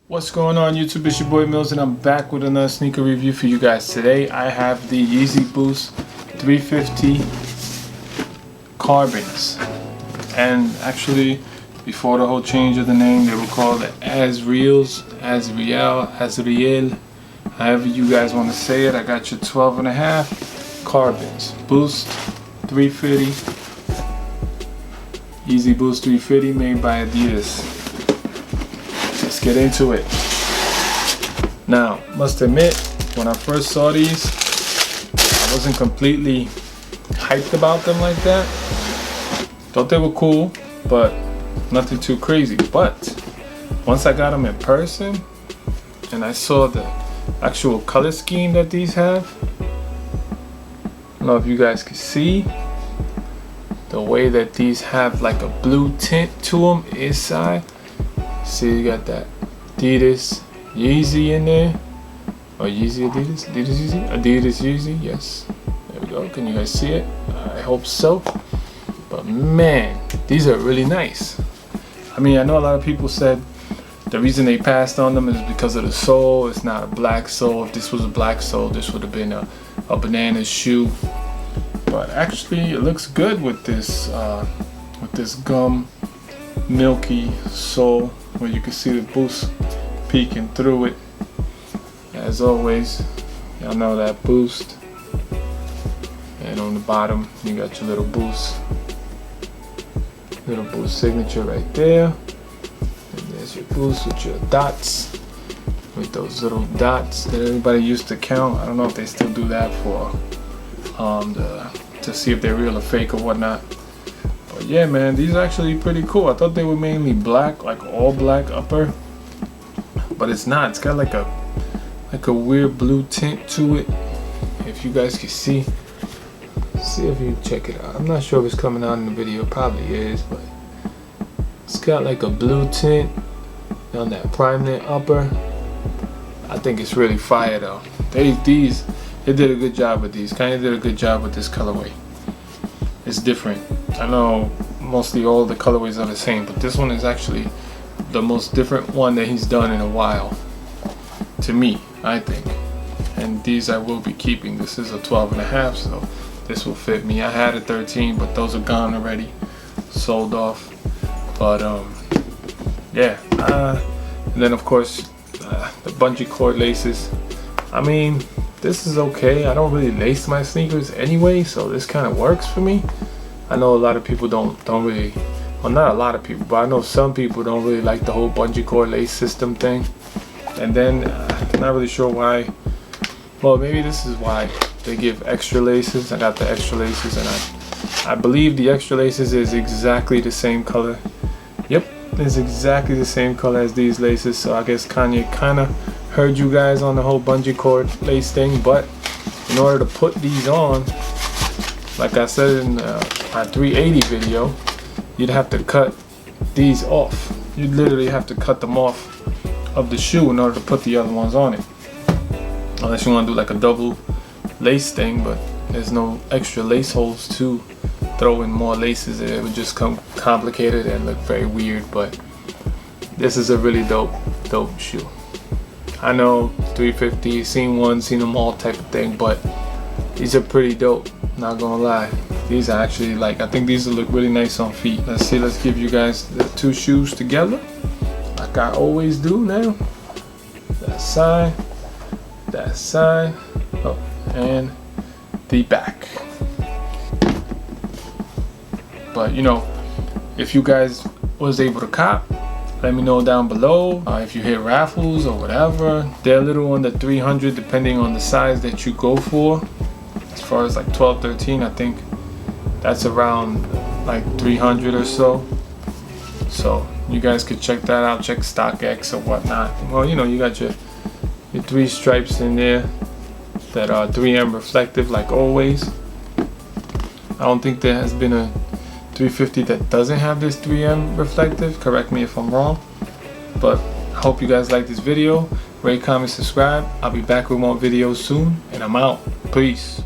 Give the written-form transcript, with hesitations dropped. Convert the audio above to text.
What's going on YouTube? It's your boy Mills and I'm back with another sneaker review for you guys. Today I have the Yeezy Boost 350 Carbons. And actually, before the whole change of the name, they were called the Asriel, however you guys want to say it. I got your 12.5 Carbons. Boost 350. Yeezy Boost 350 made by Adidas. Let's get into it. Now, must admit, when I first saw these, I wasn't completely hyped about them like that. Thought they were cool, but nothing too crazy. But once I got them in person and I saw the actual color scheme that these have, I don't know if you guys can see the way that these have like a blue tint to them inside. See, you got that Adidas Yeezy in there, or Yeezy Adidas, Adidas Yeezy, yes, there we go. Can you guys see it? I hope so. But man, these are really nice. I mean, I know a lot of people said the reason they passed on them is because of the sole. It's not a black sole. If this was a black sole, this would have been a banana shoe. But actually, it looks good with this gum milky sole, where you can see the Boost peeking through it. As always, y'all know that Boost. And on the bottom, you got your little Boost signature right there. And there's your Boost with your dots, with those little dots that everybody used to count. I don't know if they still do that for to see if they're real or fake or whatnot. But yeah, man, these are actually pretty cool. I thought they were mainly black, like all black upper, but it's not. It's got like a weird blue tint to it. If you guys can see if you check it out. I'm not sure if it's coming out in the video. Probably is, but it's got like a blue tint on that prime knit upper. I think it's really fire though. They did a good job with these. Kind of did a good job with this colorway. It's different. I know mostly all the colorways are the same, but this one is actually the most different one that he's done in a while, to me, I think. And these I will be keeping. This is a 12.5, so this will fit me. I had a 13, but those are gone already, sold off. But yeah. And then of course the bungee cord laces. I mean, this is okay. I don't really lace my sneakers anyway, so this kind of works for me. I know a lot of people don't really, well, not a lot of people, but I know some people don't really like the whole bungee cord lace system thing. And then not really sure why. Well, maybe this is why they give extra laces. I got the extra laces, and I believe the extra laces is exactly the same color. Yep, it's exactly the same color as these laces. So I guess Kanye kind of heard you guys on the whole bungee cord lace thing. But in order to put these on, like I said in my 380 video, you'd have to cut these off. You'd literally have to cut them off of the shoe in order to put the other ones on it. Unless you want to do like a double lace thing, but there's no extra lace holes to throw in more laces. It would just come complicated and look very weird. But this is a really dope shoe. I know 350, seen them all type of thing, but these are pretty dope, not gonna lie. These are actually, like, I think these will look really nice on feet. Let's see, let's give you guys the two shoes together, like I always do now. That side, oh, and the back. But you know, if you guys was able to cop, let me know down below. If you hit raffles or whatever, they're a little under 300 depending on the size that you go for. As far as like 12, 13, I think that's around like 300 or so. So you guys could check that out, check StockX or whatnot. Well, you know, you got your 3 stripes in there that are 3M reflective like always. I don't think there has been a 350 that doesn't have this 3M reflective. Correct me if I'm wrong. But I hope you guys like this video. Rate, comment, subscribe. I'll be back with more videos soon, and I'm out. Peace.